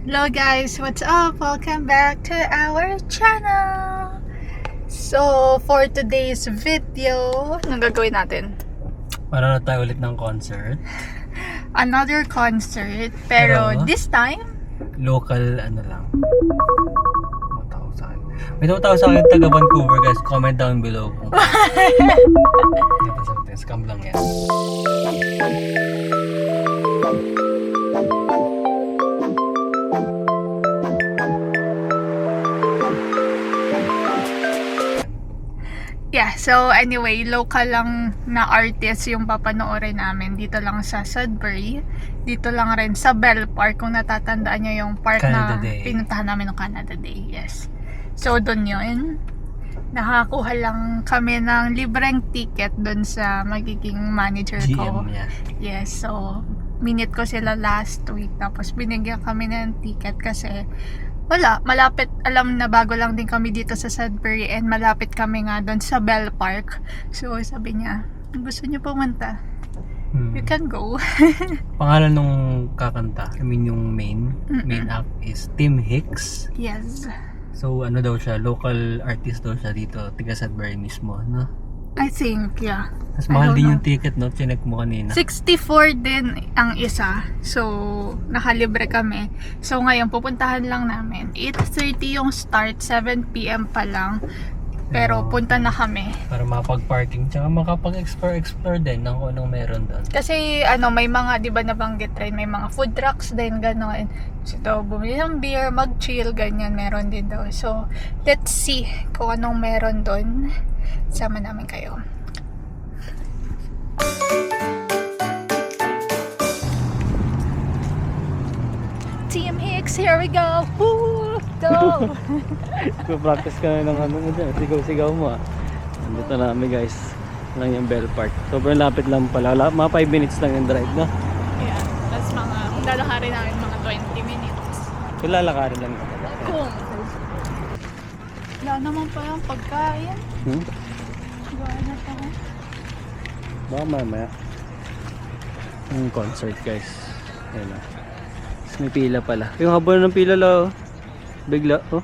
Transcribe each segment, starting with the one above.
Hello guys, what's up? Welcome back to our channel. So, for today's video, anong gagawin natin? Para na tayo ulit ng concert. Another concert, pero Pero, this time, Local, ano lang. Tumatawag sa akin. May tumatawag sa akin taga Vancouver, guys. Comment down below kung scam lang yan. yeah, so anyway, local lang na artist yung papanoorin namin dito lang sa Sudbury. Dito lang rin sa Bell Park, kung natatandaan nyo yung park Canada na Day. pinuntahan namin ng Canada Day. Yes. So, doon yun. Nakakuha lang kami ng libreng ticket doon sa magiging manager ko. GM niya. Yes, so minute ko sila last week, tapos binigyan kami ng ticket kasi wala, malapit, alam na bago lang din kami dito sa Sudbury and malapit kami nga doon sa Bell Park. So sabi niya, gusto niyo pumunta? You can go. Pangalan nung kakanta, I mean yung main act is Tim Hicks. Yes. So ano daw siya, local artist daw siya dito, tiga Sudbury mismo, no? I think, yeah. Mas I mahal don't din know. yung ticket, no? Chinek mo kanina. 64 din ang isa. So, nakalibre kami. So, ngayon, pupuntahan lang namin. 8:30 yung start, 7 PM pa lang. Pero, punta na kami. Para makapag-parking, tsaka makapag-explore din ng kung anong meron doon. Kasi, may mga, di ba nabanggit rin, may mga food trucks din, gano'n. So, bumili ng beer, mag-chill, ganyan, meron din daw. So, let's see kung anong meron doon. Sama namin kayo. Team Hicks, here we go! Woo! Go! Practice ka na ng ano mo dyan, sigaw-sigaw mo ah. Nandito na kami guys, lang yung Bell Park. Sobrang lapit lang pala, mga 5 minutes lang yung drive na. Yeah, tapos kung lalakarin namin mga 20 minutes. So lalakarin lang ito. Kung wala naman pa yung pagkain. Gawa na pa ko. Baka mamaya. Yung concert guys. Ayan na. Tapos may pila pala. Yung haba ng pila lang. Bigla, oh.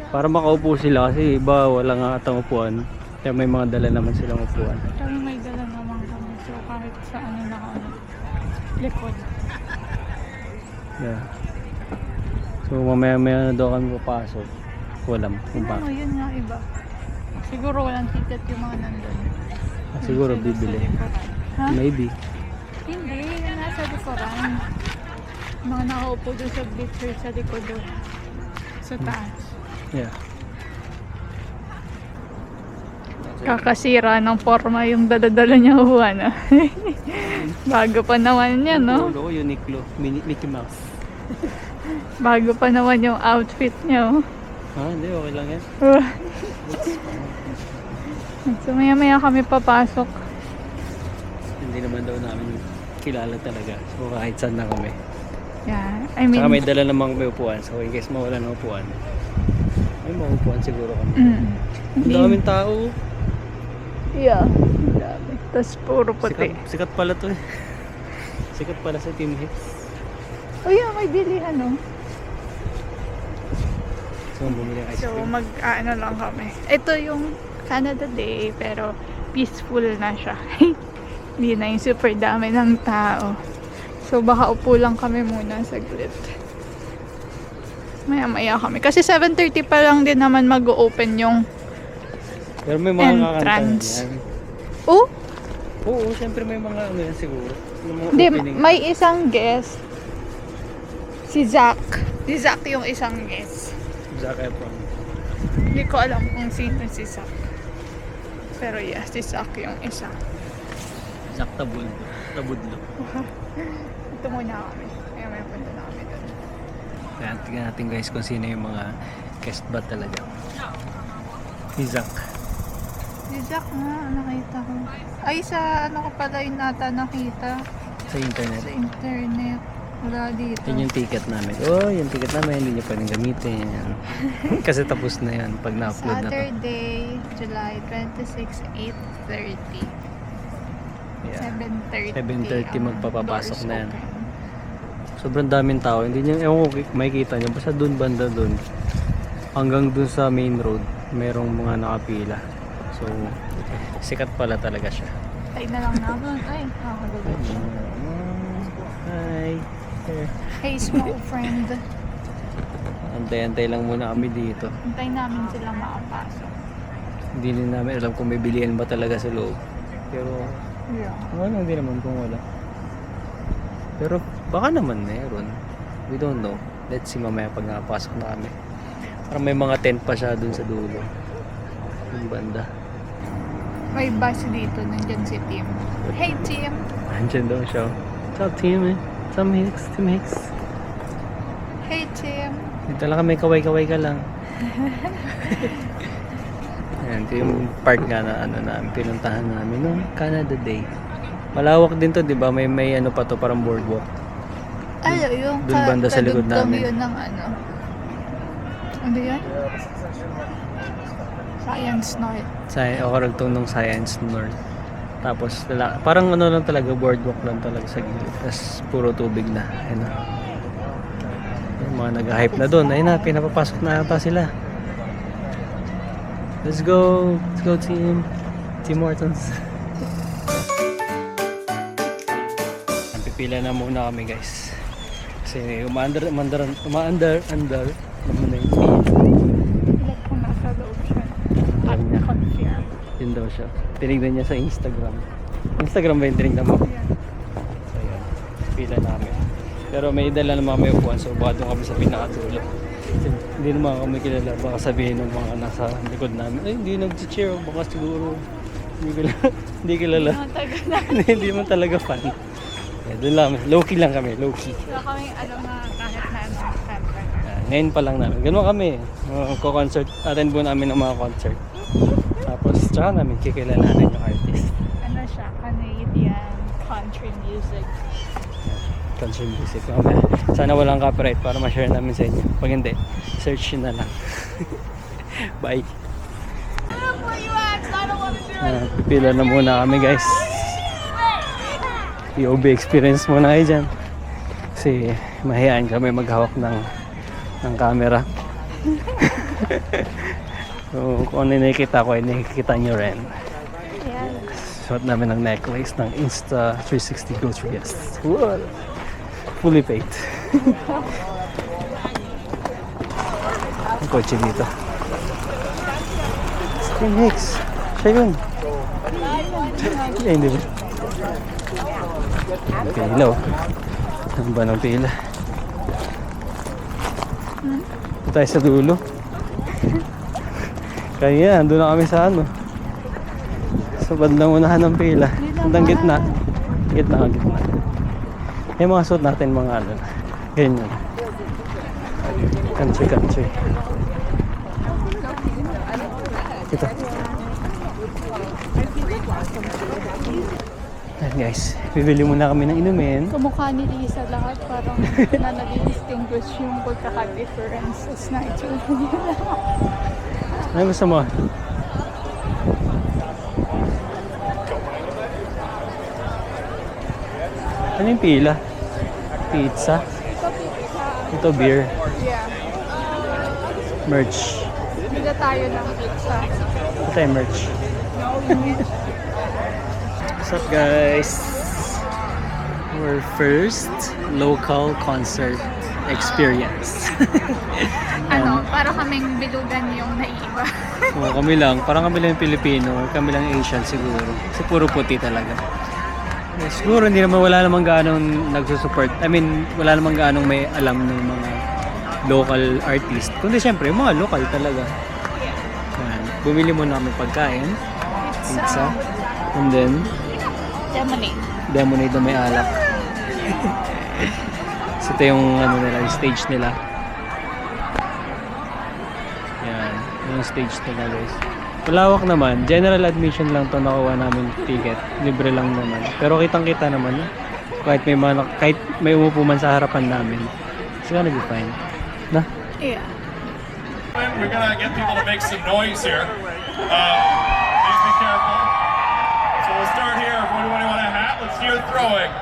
Para makaupo sila kasi iba wala nga atang upuan. Kaya may mga dala naman silang upuan. Pero may dala naman kami. So kahit sa likod. Yeah. So mamaya-maya na daw kami papasok. Walang kung Ano, bakit. yun nga iba. Siguro walang ticket yung mga nandun. Siguro Yung bibili. nasa likuran. Ha? Maybe. Hindi, yung nasa likuran. Mga nakaupo doon sa bleacher sa likod doon. Sa taas. Yeah. Kakasira ng forma yung daladala niya Juan. Bago pa naman yan, no? Ulo ko, Uniqlo. Mickey Mouse. Bago pa naman yung outfit niya, oh. Ha? Hindi, okay lang yan. So maya kami papasok. Hindi naman daw namin kilala talaga. So kahit saan na kami. Yeah, I mean, Saka may dala namang may upuan. So in case mawala ng upuan, may maupuan siguro kami. Ang daming tao. yeah, dami. Tapos puro puti. Sikat pala to eh. Sikat pala sa Team Hicks. Oh yeah, may bilihan, no? So bumili ng ice So cream. mag-ano lang kami. Ito yung Canada Day, pero peaceful na siya. Hindi na yung super dami ng tao. So baka upo lang kami muna saglit. Maya kami. Kasi 7:30 pa lang din naman mag-open yung Pero may mga entrance. kakanta yan. Oh? Oo, syempre may mga ano yan siguro. Yung mga Hindi, opening. may isang guest. Si Zach. Si Zach yung isang guest. Zac Efron. Hindi ko alam kung sino si Zach. Pero yeah, si Zach yung isa. Zac Tabudlo. Ito muna kami. Kaya may punta na kami doon. Kaya tingnan natin guys kung sino yung mga guest ba talaga. Si Zac. Si Zach nga, nakita ko. Ay, sa ano ko pala yung nakita Sa internet. sa internet. Wala dito. Yan yung ticket namin. Oh, yung ticket namin hindi niya pwedeng gamitin. Yan. Kasi tapos na yan pag na-upload na to. Saturday, July 26, 8:30. Yeah. 7:30 7:30 ang magpapapasok doors na yan. open. Sobrang daming tao. Hindi niyo, ewan ko makikita niyo. Basta dun, banda dun. Hanggang dun sa main road, merong mga nakapila. So, sikat pala talaga siya. Tayo na lang naman. Ay, nakakagulog siya. Hi. Hey, small friend. Antay-antay lang muna kami dito. Hintayin namin sila makapasok. Hindi din namin alam kung may bilihan ba talaga sa loob. Pero, Yeah. wala, hindi naman kung wala. Pero, baka naman meron. We don't know. Let's see mamaya pag nakapasok na kami. Parang may mga tent pa siya dun sa dulo. Yung banda. May bus dito. Nandyan si Tim. Hey, Tim! Andyan daw siya. What's up, Tim? Tim Hicks. Tim Hicks. Hey, Tim! Dito lang kami, kaway-kaway ka lang. Ayan, ito yung park nga na namin, pinuntahan namin noong Canada Day. Malawak din to, di ba? May ano pa to, parang boardwalk. Ay, yung Dun banda sa likod kadugtong namin. yun ng ano. Ano yan? Science North. O karagtong ng Science North. Tapos, parang ano lang talaga, boardwalk lang talaga sa gilid. Tapos, puro tubig na. Ayan na. Yung mga nag-hype na doon. Ayun na, pinapapasok na ata sila. Let's go! Let's go, team! Team Mortons. Pipila na muna kami, guys. Kasi umaandar naman na yung pila. Ilag kung nasa loob siya. At Alam niya. confirm. Yun daw siya. Tinignan niya sa Instagram. Instagram ba yung tinignan mo? Yeah. So yan, pila namin. Pero may dala naman kami upuan, so baka doon kami sa pinakadulo. Kasi hindi naman kami kilala, baka sabihin ng mga nasa likod namin, ay hindi nag-cheer, baka siguro hindi kilala. Matagal na. Hindi mo talaga fan. Yeah, doon lang, low-key lang kami, low-key. Wala kaming alam na kahit na anong center. Ngayon pa lang namin, ganun kami. Concert, attend po namin ng mga concert. Tapos, tsaka namin kikilalanin yung artist. Ano siya? Canadian country music. Country music. Mamaya, sana walang copyright para ma-share namin sa inyo. Pag hindi, search nyo na lang. Bye. Pipila na muna kami, guys. POV experience muna kayo dyan. Kasi mahiyaan kami maghawak ng camera. So kung ano nakikita ko ay nakikita nyo rin. Ayan. Suot namin ng necklace ng Insta 360 Go 3S. Wow. Fully paid. Ang kotse dito. Spring Hicks. Siya yun. Hindi ba? Pila, oh. Ano ba ng pila? Ito tayo sa dulo. Kaya andun na kami sa ano. Sa bandang unahan ng pila. Bandang gitna. Gitna. Yung mga suot natin mga ano. Ganyan. Country. Ito. Ayan guys, bibili muna kami ng inumin. Kamukha ni Lisa lahat, parang na nag-distinguish yung pagkaka-differences na itsura nila. Ano gusto mo? Ano yung pila? Pizza? Ito beer. Yeah. Merch. Bigla tayo ng pizza. Ito yung merch. What's up guys? Our first local concert experience. Ano, para kaming bilugan yung naiiba. So, kami lang, parang kami lang yung Pilipino or kami lang Asian siguro. Kasi puro puti talaga. Siguro hindi naman wala namang gaanong nagsusupport. I mean, wala namang gaanong may alam ng mga local artist. Kundi syempre, yung mga local talaga. Yan. Bumili muna kami pagkain. Pizza. And then, lemonade na may alak. So, ito yung ano nila, yung stage nila. Yan. Yung stage nila guys. Malawak naman. General admission lang to nakuha namin ticket. Libre lang naman. Pero kitang-kita naman. Kahit may umupo man sa harapan namin. It's gonna be fine. Na? Yeah. We're gonna get people to make some noise here. Please be careful. So we'll start here. If anybody want a hat, let's hear throwing.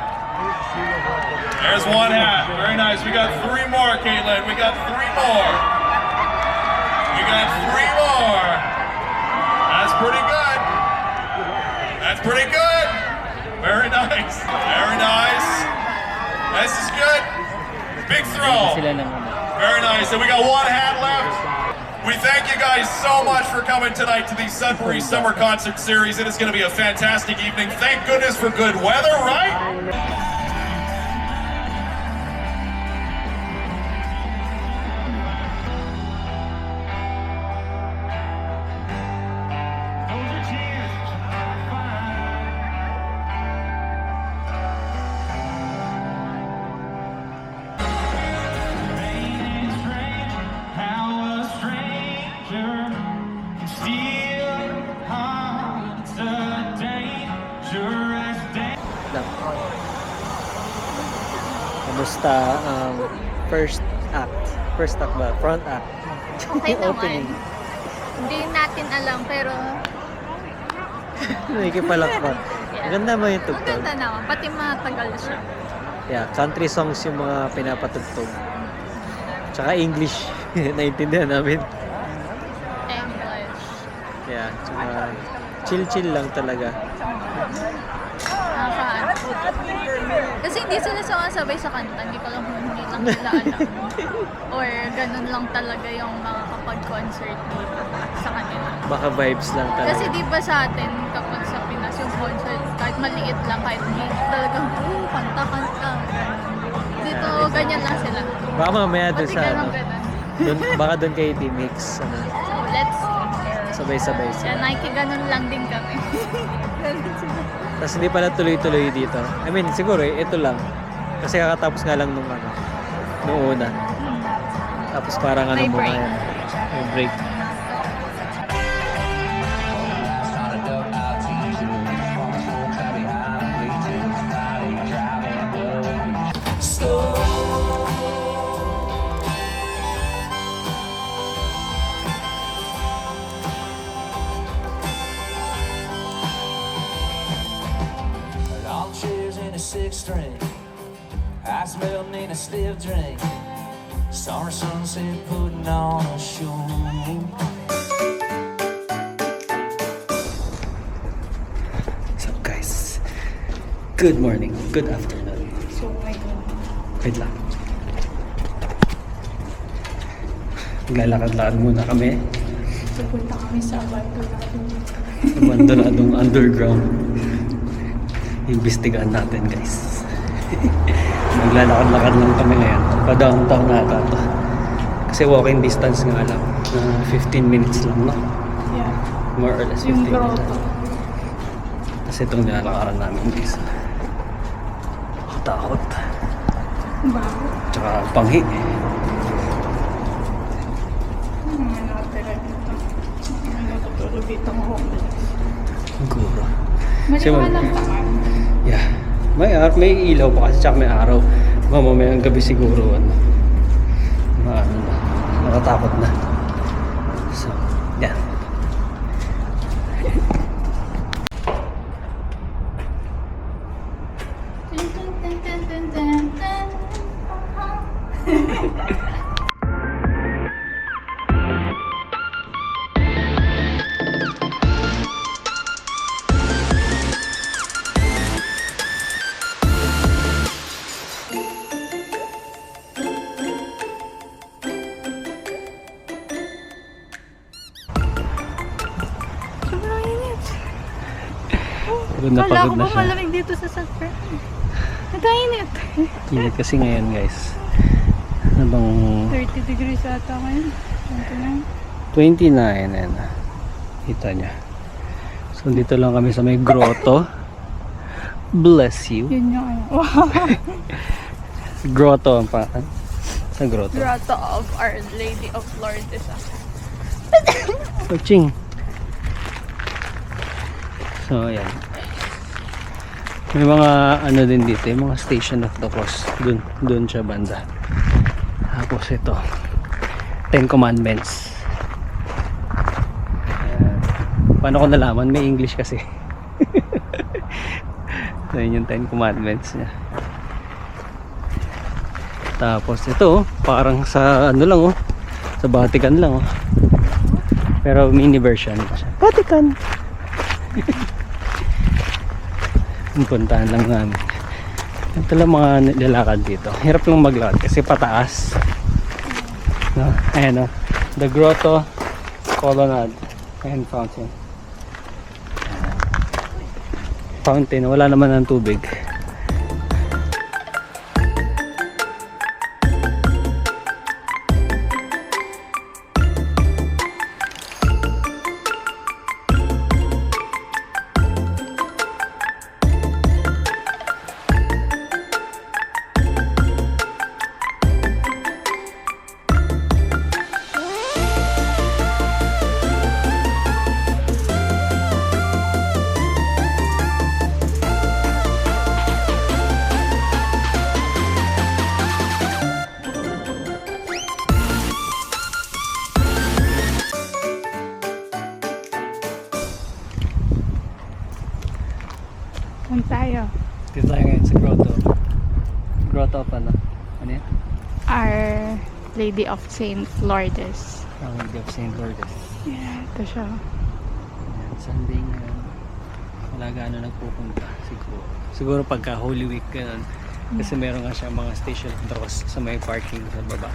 There's one hat. Very nice. We got 3 more, Caitlin. We got 3 more. We got 3 more. That's pretty good. That's pretty good. Very nice. Very nice. This is good. Big throw. Sila ng Very nice. And we got 1 hat left. We thank you guys so much for coming tonight to the Sudbury Summer Concert Series. It is going to be a fantastic evening. Thank goodness for good weather, right? Kamusta first act? First act ba? Front act? Okay naman. Opening. Hindi natin alam, pero Nakikipalakpak. Maganda mo yung tugtog. maganda naman. Pati matagal siya. Yeah, country songs yung mga pinapatugtog. Tsaka English. Naintindihan namin. English. Yeah, tsaka chill-chill lang talaga. Kasi hindi sila sumasabay sa kanta. Hindi ko lang kung hindi lang nila alam. Or ganun lang talaga yung mga kapag-concert dito sa kanila. Baka vibes lang talaga. Kasi di ba sa atin, kapag sa Pinas yung concert, kahit maliit lang, kahit hindi talagang, kanta-kanta. Dito, ganyan lang sila. Baka mamaya dun Pati sa ano. ganun. Baka dun kayo di-mix. Ano, So, let's see. sabay-sabay Kaya sila. Nike, ganun lang din kami. Ganun sila. Tapos hindi pala tuloy-tuloy dito. I mean, siguro ito lang. Kasi kakatapos nga lang nung ano, nung una. Tapos parang ano May muna break. yan. May break. Long chairs and a 6-string. I smelled in a stiff drink. Summer sunset putting on a show. So guys, good morning, good afternoon. So, my God. Wait lang. Maglalakad-lakad muna kami. Pupunta kami sa Abandonadong underground. Imbestigahan natin guys. Maglalakad-lakad lang kami ngayon. Pa-downtown na ata to. Kasi walking distance nga lang. 15 minutes lang, no? Yeah. More or less 15 Yung minutes. grotto. Kasi itong nilalakaran namin guys. Takot. Bago. Tsaka panghi. Mga nakatira dito. Mga natutulog dito ang homeless. Guro. Maliwanag naman. Yeah. May ilaw pa kasi tsaka may araw. Mamayang gabi siguro ano. Ano na. Nakatakot na. So, yeah. Sobrang init. Pagod na Kala pagod ko na ba siya. malamig dito sa Sudbury? Nagkainit. Init kasi ngayon guys. Ano bang 30 degrees ata ngayon. 29. 29 yan. Kita niya. So dito lang kami sa may grotto. Bless you. Yun yung ano. Wow. Grotto ang pa. Sa grotto. Grotto of Our Lady of Lourdes. Coaching. So ayan. May mga ano din dito, yung mga Station of the Cross. Dun siya banda. Tapos ito. 10 Commandments. Ayan. Paano ko nalaman? May English kasi. So yun yung 10 Commandments niya. Tapos ito, parang sa ano lang sa Vatican lang pero mini version siya. Vatican. Puntahan lang namin. Ito lang mga nilalakad dito. Hirap lang maglakad kasi pataas. No, ayan the grotto, colonnade, and fountain. Fountain, wala naman ng tubig. Saan tayo? Dito tayo ngayon sa grotto. Grotto pa na. Ano yan? Our Lady of Saint Lourdes. Ang Lady of St. Lourdes. Yeah, ito siya. Ayan, Sunday ngayon. Wala gaano nagpupunta. Siguro pagka Holy Week ganun. Kasi meron nga siya mga station of the cross sa may parking sa baba.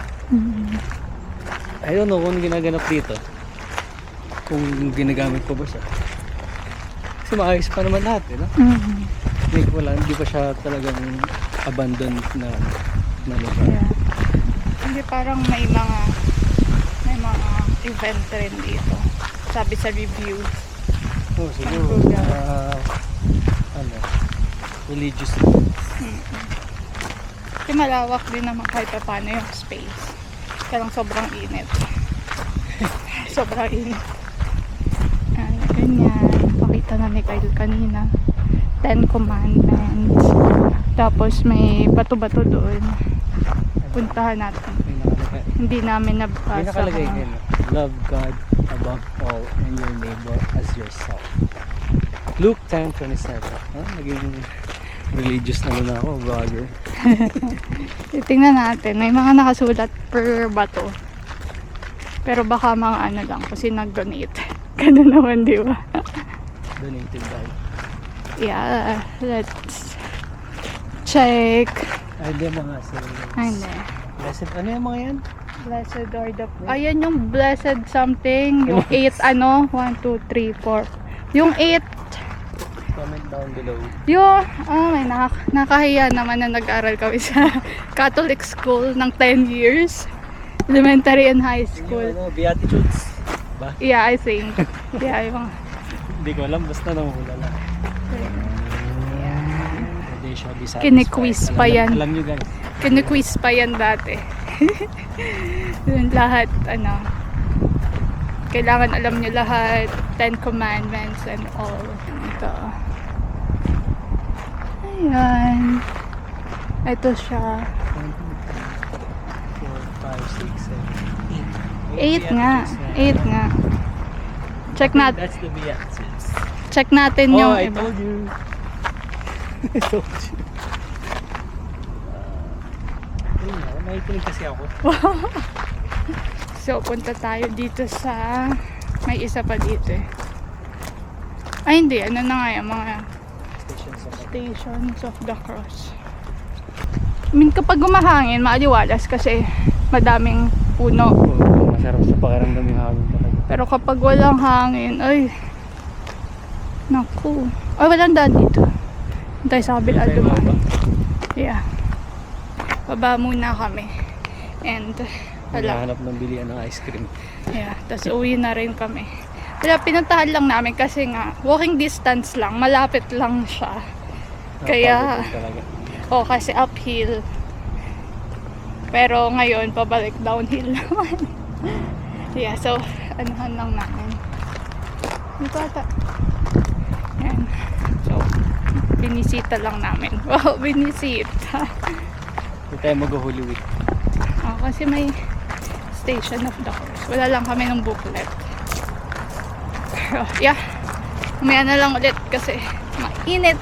I don't know kung ginaganap dito. Kung ginagamit pa ba siya. Kasi maayos pa naman lahat, no? Like, wala, hindi pa siya talagang abandoned na lugar. Yeah. Hindi, parang may mga event rin dito. Sabi sa review. Oh, siguro, religious events. Kasi malawak din naman kahit pa paano yung space. Kaya lang sobrang init. Sobrang init. Ganyan. Pakita na ni Kyle kanina. 10 Commandments. Tapos may bato-bato doon. Puntahan natin. May nakalagay. Hindi namin May nabasa. nakalagay din. Love God above all and your neighbor as yourself. Luke 10:27. Naging religious na ako, vlogger. Tingnan natin. May mga nakasulat per bato. Pero baka mga ano lang kasi nag-donate. Ganun naman, di ba? Donated by. Yeah, let's check. Ay, di mga Ay, hindi. blessed. Ano yung mga yan? Blessed or the... Ayan yung blessed something. Yung 8 1, 2, 3, 4. Yung 8. Comment down below. Yung... may nakahiya naman na nag-aral kami sa Catholic school ng 10 years. Elementary and high school. Yung Beatitudes. Ba? Yeah, I think. Yeah, yung... Hindi ko alam, basta nanguhula lang. They shall be satisfied. Kiniquiz pa yan. Alam nyo guys. Kiniquiz pa yan dati. Yun lahat, kailangan alam nyo lahat. 10 Commandments and all. Ito. Ayan. Ito siya. 4, 5, 6, 7, 8 nga. 8 nga. Check natin. That's the Beatitudes. Check natin yung I iba. told you. I told you. Nakikinig kasi ako. So, punta tayo dito sa... May isa pa dito eh. Ay, hindi. Ano na nga yung mga Stations of the Cross. I mean, kapag gumahangin, maaliwalas kasi madaming puno. Oo, masarap sa pakiramdam yung hangin talaga. Pero kapag walang hangin, ay... Naku. Ay, walang daan dito. Hintay sa kabila Tayo dumaan. baba. Yeah. Baba muna kami. And, wala. Naghahanap ng bilian ng ice cream. Yeah, tapos uwi na rin kami. Wala, pinuntahan lang namin kasi nga, walking distance lang, malapit lang siya. Kaya, Napagod din talaga. kasi uphill. Pero ngayon, pabalik downhill naman. Yeah, so, anuhan lang namin. Dito ata. Yan. So, binisita lang namin. Wow, binisita. Hindi tayo mag-Holy Week. Kasi may Station of the Cross. Wala lang kami ng booklet. Pero, yeah. Umaya na lang ulit kasi mainit.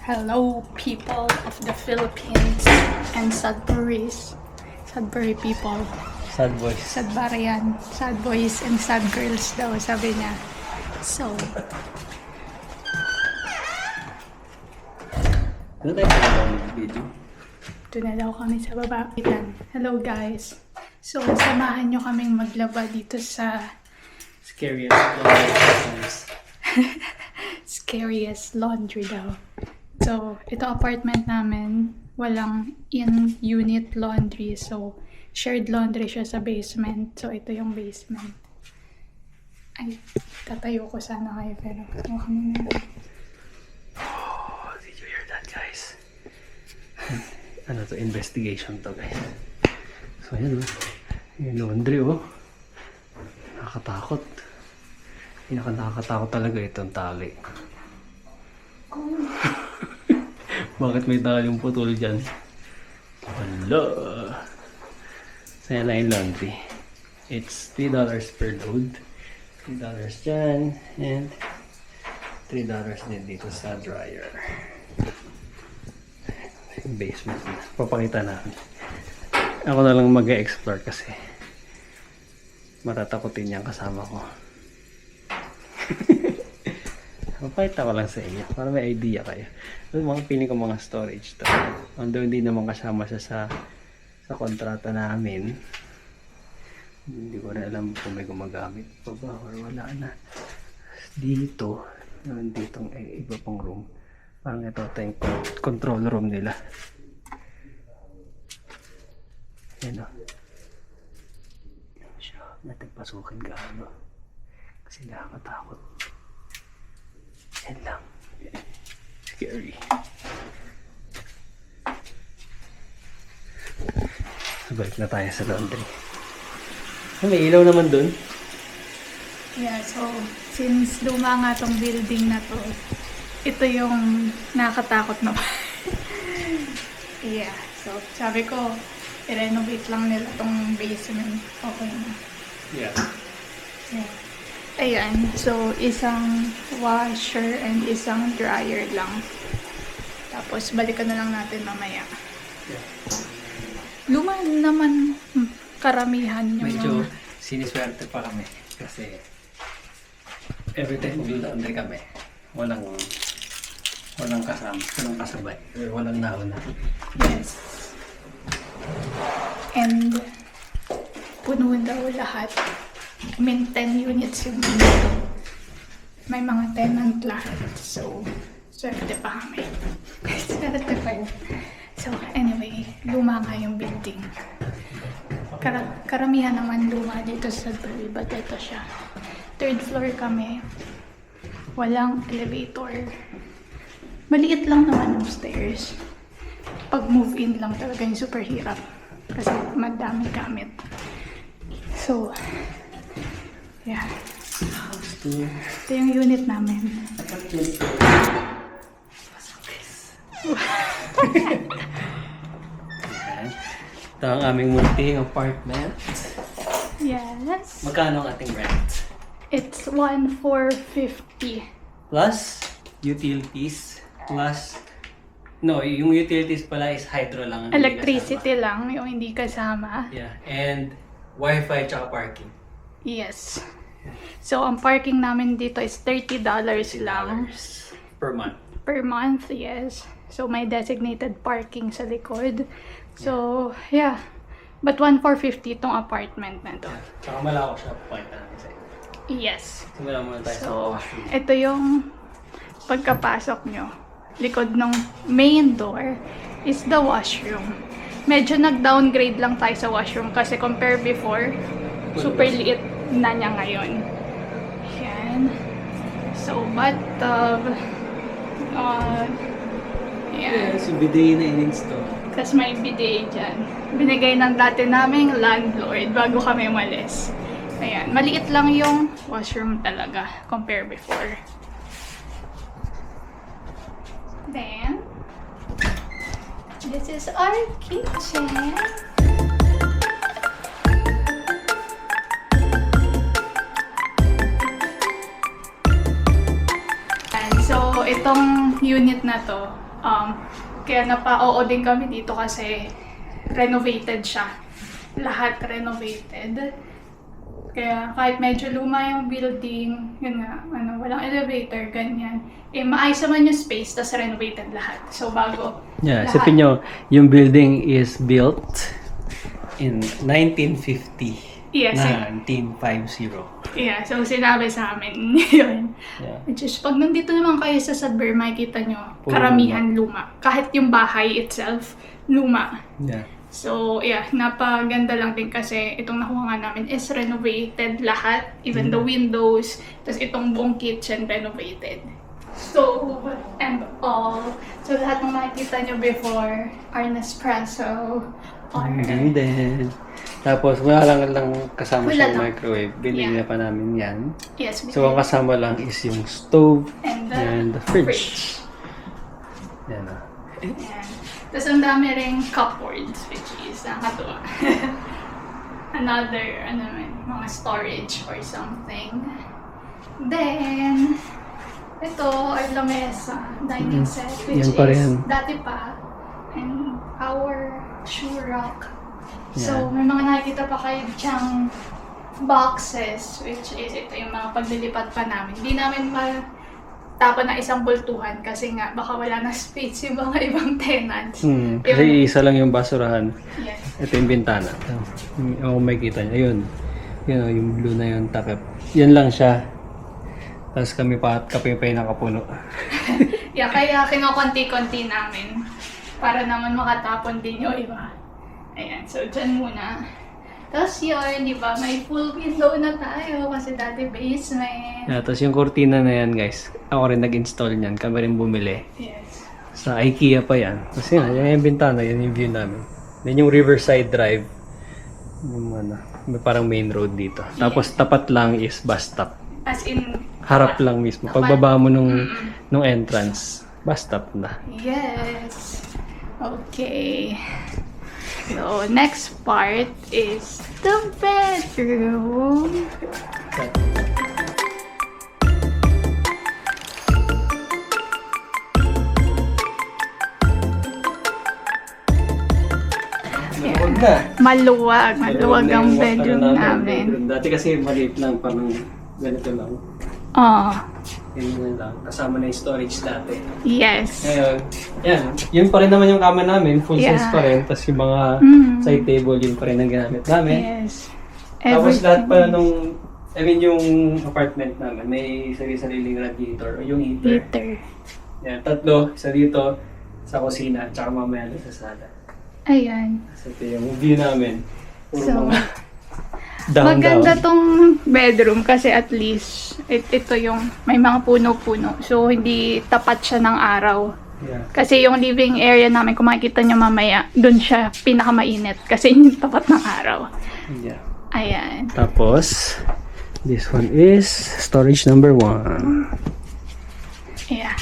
Hello, people of the Philippines. and Sudbury's. Sudbury people. Sad boys. Sudbury yan. Sad boys and sad girls daw, sabi niya. So, Ano tayo sa video? doon na daw kami sa baba. Hello guys. So, samahan nyo kaming maglaba dito sa Scariest times. scariest laundry daw. So, ito apartment namin. Walang in-unit laundry. So, shared laundry siya sa basement. So, ito yung basement. Ay, tatayo ko sana kayo pero huwag mo na. Oh, did you hear that, guys? Ano to? Investigation to, guys. So, yan oh. Yung laundry oh. Nakakatakot. Nakakatakot talaga itong tali. Bakit may taling putol dyan? Wala. So, yan lang yung laundry. It's $3 per load. $3 dyan. And $3 din dito sa dryer. Yung basement na. Papakita namin. Ako na lang mag-explore kasi matatakotin yung kasama ko. Papakita ko lang sa inyo para may idea kayo. Yung mga piling ko mga storage to. Although hindi naman kasama siya sa kontrata namin. Hindi ko rin alam kung may gumagamit pa ba or wala na. Dito, ditong iba pang room. Parang ito yung control room nila. Yan o. Siya, natin pasukin gaano. Kasi nakakatakot. Yan lang. Scary. Balik na tayo sa laundry. May ilaw naman dun. Yeah, so, since luma nga tong building na to, ito yung nakakatakot na yeah, so, sabi ko, i-renovate lang nila tong basement. Okay na. Yeah. Yeah. Ayan, so, isang washer and isang dryer lang. Tapos, balikan na lang natin mamaya. Yeah. Luma naman karamihan yung Medyo mga- siniswerte pa kami kasi every time mag-laundry kami, walang kasama, walang kasabay, or walang nauna. Yes. And puno daw lahat. I mean, 10 units yung dito. May mga tenant lahat. So, swerte pa kami. Swerte pa yun. So, anyway, luma nga yung building. Karamihan naman luma dito sa Sudbury, but ito siya. 3rd floor kami. Walang elevator. Maliit lang naman yung stairs. Pag move in lang talaga yung super hirap. Kasi madami gamit. So, yeah. Ito yung unit namin. Ito ang aming munting apartment. Yes. Magkano ang ating rent? It's 1,450. Plus utilities, plus no, yung utilities pala is hydro lang. ang hindi Electricity lang yung hindi kasama. kasama. Yeah, and wifi tsaka parking. Yes. So, ang parking namin dito is $30 lang per month. per month. Yes. So, may designated parking sa likod. So, yeah. But 1,450 itong apartment na to. Tsaka malawak siya, pakita namin sa inyo. Yes. Simula muna tayo sa So, washroom. ito yung pagkapasok nyo. Likod ng main door is the washroom. Medyo nag-downgrade lang tayo sa washroom kasi compare before, super liit na niya ngayon. Yan. So, bathtub. Yan. So bidet na in-install. Tapos may bidet dyan. Binigay ng dati naming landlord bago kami umalis. Ayan. Maliit lang yung washroom talaga compare before. Then, this is our kitchen. And so, itong unit na to, Kaya napa-oo din kami dito kasi renovated siya. Lahat renovated. Kaya kahit medyo luma yung building, yun nga, walang elevator, ganyan. Maayos naman yung space, tas renovated lahat. So bago Yeah, lahat. isipin nyo, yung building is built in 1950. Yes. 1950. Yeah, so sinabi sa amin yun. Yeah. Which is, pag nandito naman kayo sa Sudbury, makikita nyo, Puro karamihan luma. Kahit yung bahay itself, luma. Yeah. So, yeah, napaganda lang din kasi itong nakuha nga namin is renovated lahat. Even the windows, tapos itong buong kitchen renovated. So, and all. So, lahat ng makikita nyo before, our Nespresso, or... And then, tapos wala lang kasama Wala siyang lang. microwave. Binili na pa namin yan. Yes, So, ang kasama lang is yung stove and and the fridge. Yan ah. Ayan. Tapos ang dami ring cupboards, which is nakakatuwa. Another, mga storage or something. Then, ito, our lamesa, dining set, which Yan pa is rin. dati pa, and our shoe rack. So, Yeah. may mga nakikita pa kayo dyang boxes, which is ito yung mga paglilipat pa namin. Hindi namin tapon na isang bultuhan kasi nga baka wala na space yung mga ibang tenants. Kasi isa lang yung basurahan. Yes. Ito yung bintana. Kung may kita niya. Yun. Yun oh, yung blue na yun, takip. Yan lang siya. Tapos kami pa yung nakapuno. Yeah, kaya kinokonti-konti namin para naman makatapon din yung iba. Ayan, so dyan muna. Tapos yun, di ba, may full window na tayo kasi dati basement. Yeah, tapos yung cortina na yan guys, ako rin nag-install niyan. Kami rin bumili. Yes. Sa IKEA pa yan. Kasi yan yung bintana, yan yung view namin. Then yung Riverside Drive, yung may parang main road dito. Tapos tapat lang is bus stop. As in, Harap lang mismo. Pagbaba mo nung entrance, bus stop na. yes. Okay. So, next part is the bedroom. Huwag na. Maluwag ang bedroom namin. Dati kasi maliit lang, parang ganito lang. Oh, Ganyan lang. Kasama na yung storage dati. yes. Ngayon, yan. Yun pa rin naman yung kama namin. Full size Yeah. pa rin. Tapos yung mga side table, yun pa rin ang ginamit namin. Yes. Tapos lahat pa nung, yung apartment namin, may sarili-sariling radiator o yung heater. Heater. Yan, tatlo. Isa dito, sa kusina, tsaka mamaya doon sa sala. Ayan. So ito yung view namin. Puro So, mga down. maganda tong bedroom kasi at least ito yung may mga puno-puno. So, hindi tapat siya ng araw. Yeah. Kasi yung living area namin, kung makikita nyo mamaya, dun siya pinakamainit kasi yung tapat ng araw. Yeah. Ayan. Tapos, this one is storage number 1. Ayan.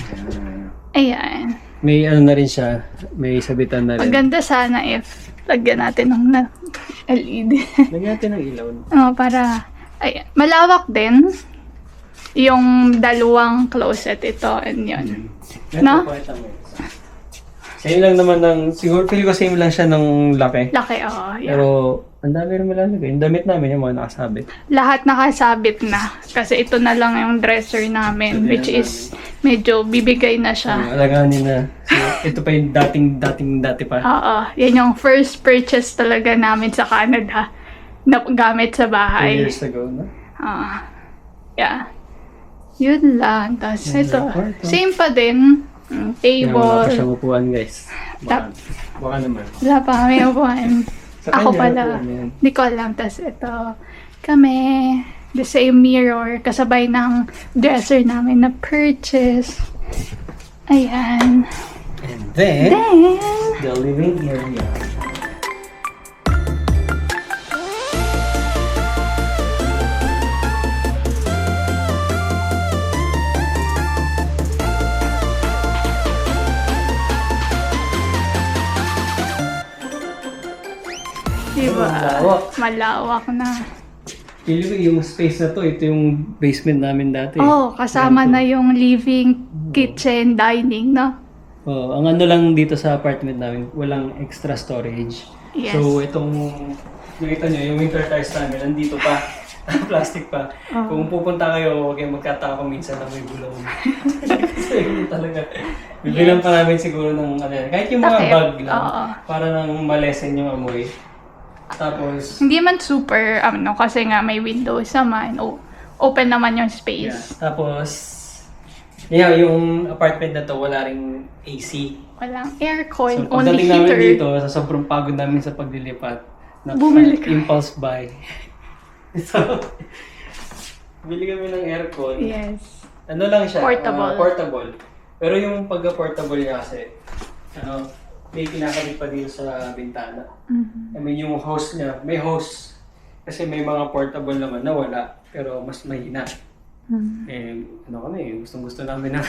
Ayan. May ano na rin siya, may sabitan na rin. Maganda sana if lagyan natin ng LED. Lagyan natin ng ilaw. Para, ayan. Malawak din. Yung dalawang closet ito and yun. No? Same lang naman ng, siguro feel ko same lang siya ng laki. Laki, yeah. Pero, ang dami rin malalagay. Yung damit namin, yung mga nakasabit. Lahat nakasabit na. Kasi ito na lang yung dresser namin, which is medyo bibigay na siya. Alaganin na. So, ito pa yung dati pa. Oo, yan yung first purchase talaga namin sa Canada na gamit sa 2 bahay. years ago, no? Yeah. Yun lang. Tapos Yan ito, lang, kwarto. same pa din. Yan, wala pa Table. siyang upuan, guys. Baka naman. Wala pa kami upuan. Sa Ako kanya, pala. upuan yan. Hindi ko alam. Tapos ito, kami, the same mirror, kasabay ng dresser namin na purchase. Ayan. And then, Then, the living area. diba? Malawak. Malawak na. Pili ko yung space na to, ito yung basement namin dati. Oh, kasama na yung living, kitchen, dining, no? Oh, ang ano lang dito sa apartment namin, walang extra storage. Yes. So, itong, nakita nyo, yung winter tires namin, nandito pa. Plastic pa. Kung pupunta kayo, huwag kayong magkataka kung minsan na may gulong. Kasi hindi talaga. Bibilang pa namin siguro ng, ano, kahit yung mga Takip. bag lang, Oo. para nang malesen yung amoy. Tapos, Hindi man super, kasi nga may windows naman. Open naman yung yeah. space. Tapos, yeah, yung apartment na to, wala ring AC. Walang So, aircon, only pagdating namin heater. dito, sa sobrang pagod namin sa paglilipat, Bumili ka. impulse buy. So, bili kami ng aircon. Yes. Ano lang siya? Portable. Portable. Pero yung pagka-portable niya kasi, may kinakabit pa dito sa bintana. Mhm. I mean, yung hose niya, may hose. Kasi may mga portable naman na wala, pero mas mahina. Kami, gustong-gusto namin na.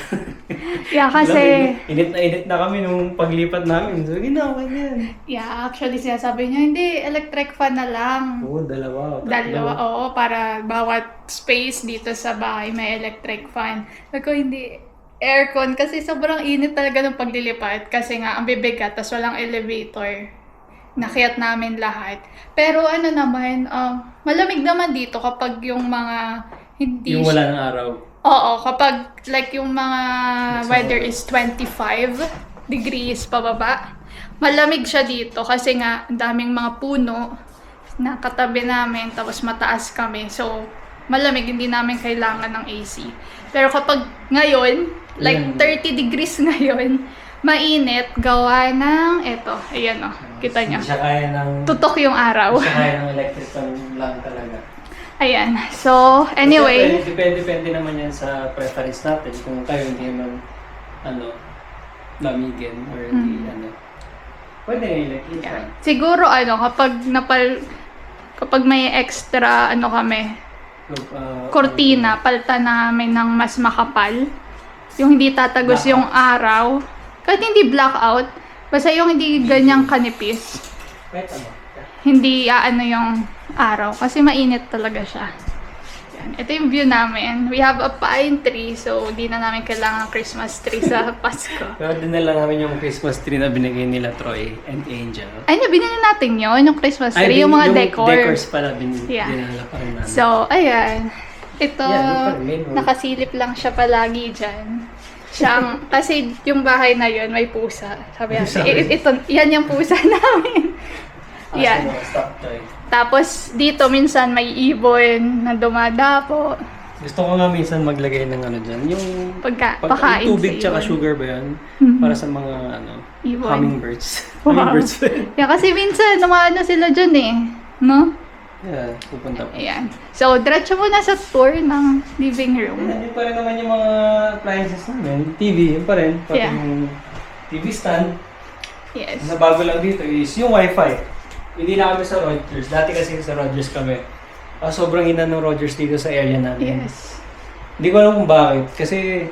Yeah, kasi... Init na kami nung paglipat namin. So, ginawa yan. Yeah, actually sinasabi niya, hindi, electric fan na lang. Oo, dalawa. Dalawa, oo, para bawat space dito sa bahay may electric fan. Sabi ko, hindi, aircon, kasi sobrang init talaga ng paglilipat. Kasi nga, ang bibigat, tas walang elevator. Nakiyat namin lahat. Pero ano naman, malamig naman dito kapag yung mga hindi... Yung wala ng araw. Oo, kapag like yung mga weather is 25 degrees pababa, malamig siya dito kasi nga ang daming mga puno na katabi namin tapos mataas kami. So, malamig, hindi namin kailangan ng AC. Pero kapag ngayon, like 30 degrees ngayon, mainit, gawa ng eto, ayan o, kita nyo. Hindi siya kaya ng... Tutok yung araw. Hindi siya kaya ng electric fan lang talaga. Ayan. So, anyway. Kasi depende naman yan sa preference natin. Kung kayo hindi naman, lamigin or hindi, pwede na electric fan. Siguro kapag may extra kami, kortina, palitan namin ng mas makapal. Yung hindi tatagos Blackout. yung araw. Kahit hindi blackout, basta yung hindi ganyang kanipis. Kahit Hindi yung araw. Kasi mainit talaga siya. Yan. Ito yung view namin. We have a pine tree, so di na namin kailangan ng Christmas tree sa Pasko. Pero dinala namin yung Christmas tree na binigay nila Troy and Angel. Ay, binili natin yun, yung Christmas tree, yung mga decor. Decors pala, Yeah. dinala pa rin namin. So, ayan. Ito, Yeah, main road. nakasilip lang siya palagi dyan. Kasi yung bahay na yun, may pusa. Sabi natin, yan yung pusa namin. Yan. Stop toy. Tapos, dito minsan may ibon na dumadapo. Gusto ko nga minsan maglagay ng dyan. Yung Pagkain yung tubig sa tsaka ibon. sugar ba yun? Para sa mga Ibon. hummingbirds. Wow. Hummingbirds ba yun? Yeah, kasi minsan, sila dyan eh. No? Yeah, pupunta pa. Ayan. So, diretso muna sa tour ng living room. Yun pa rin naman yung mga appliances namin. TV, yun pa rin. Pati Yeah. yung TV stand. Yes. Na bago lang dito is yung wifi. Hindi na kami sa Rogers. Dati kasi sa Rogers kami. Sobrang ina ng Rogers dito sa area namin. Yes. Hindi ko alam kung bakit. Kasi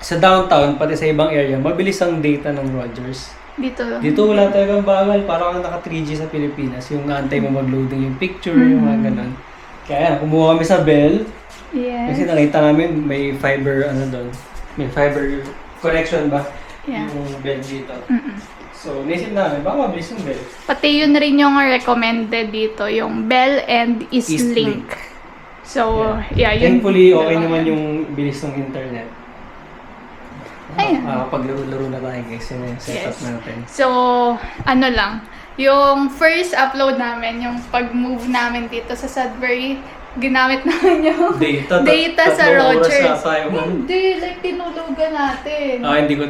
sa downtown, pati sa ibang area, mabilis ang data ng Rogers. Dito wala talagang bagal. Parang naka 3G sa Pilipinas. Yung antay mo mag-loading yung picture, yung mga ganun. Kaya kumuha kami sa Bell. Yes. Kasi nakita namin may fiber, doon. May fiber connection ba? Yeah. Yung Bell dito. So, naisip namin, baka mabilis yung Bell. Pati yun rin yung recommended dito, yung Bell and Eastlink. So, yeah, yun. Thankfully, okay naman yung bilis ng internet. Ayan. Paglaro-laro na tayo guys, yung setup Yes. natin. So, yung first upload namin, yung pag-move namin dito sa Sudbury, ginamit namin yung Data sa tatlong oras Rogers. na tayo. Hindi, like tinulugan natin. Hindi ko,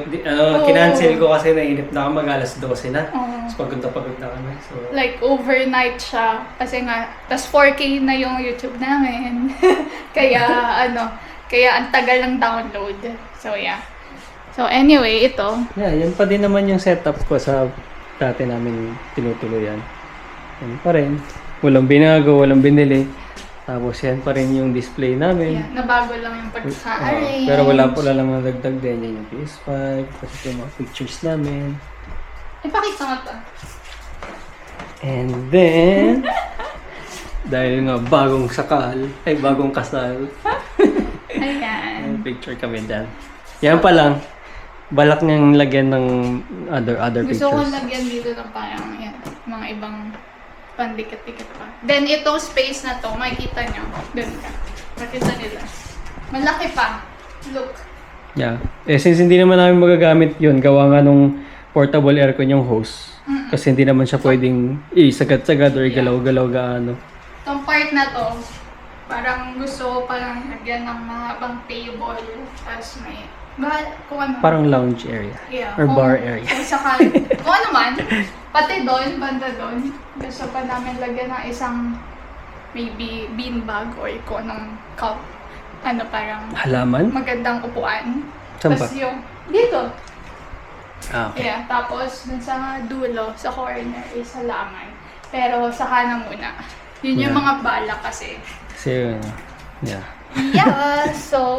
kinancel ko kasi nainip na ako mag-alas 12 na. Oo. Tapos pagod na kami. So, Like overnight siya. Kasi nga, tas 4K na yung YouTube namin. kaya ang tagal ng download. So, yeah. So, anyway, ito. yeah, yan pa din naman yung setup ko sa dati namin tinutuluyan. Yan pa rin. Walang binago, walang binili. Tapos yan pa rin yung display namin. Yeah, nabago lang yung pagka-arrange. Pero wala lang mga dagdag din. Yan yung PS5. Kasi yung mga pictures namin. Ipakita mo to. And then, dahil nga bagong kasal, Ayan. may picture kami dyan. Yan pa lang. balak niyang lagyan ng other Gusto ko pictures. lagyan dito ng parang yan, mga ibang pandikit-dikit pa. Then itong space na to, makikita nyo. Doon ka. Makita nila. Malaki pa. Look. Yeah. Eh, since hindi naman namin magagamit yun, gawa nga nung portable aircon yung hose. Kasi hindi naman siya pwedeng isagad-sagad or galaw-galaw gaano. Itong part na to, parang gusto ko parang lagyan ng mga bang table. Tapos may, kung ano. Parang lounge area. Yeah, Or kung- bar area. Kung sakali. Kung ano man. Pati doon, banda doon. Gusto pa namin lagyan ng isang maybe beanbag or kung anong cup. Ano parang Halaman? magandang upuan. Saan ba? Tapos yung, dito. Ah, okay. Yeah, tapos dun sa dulo, sa corner, is halaman. Pero sa kanan muna. Yun yung Yeah. mga bala kasi. Kasi, yeah. Yeah, so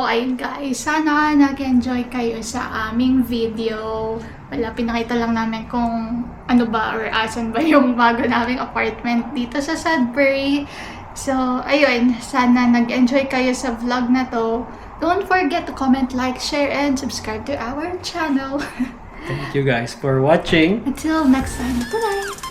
ayun guys, sana nag-enjoy kayo sa aming video. Wala, pinakita lang namin kung ano ba or asan ba yung bago naming apartment dito sa Sudbury. So, ayun, sana nag-enjoy kayo sa vlog na to. Don't forget to comment, like, share, and subscribe to our channel. Thank you guys for watching. Until next time, bye!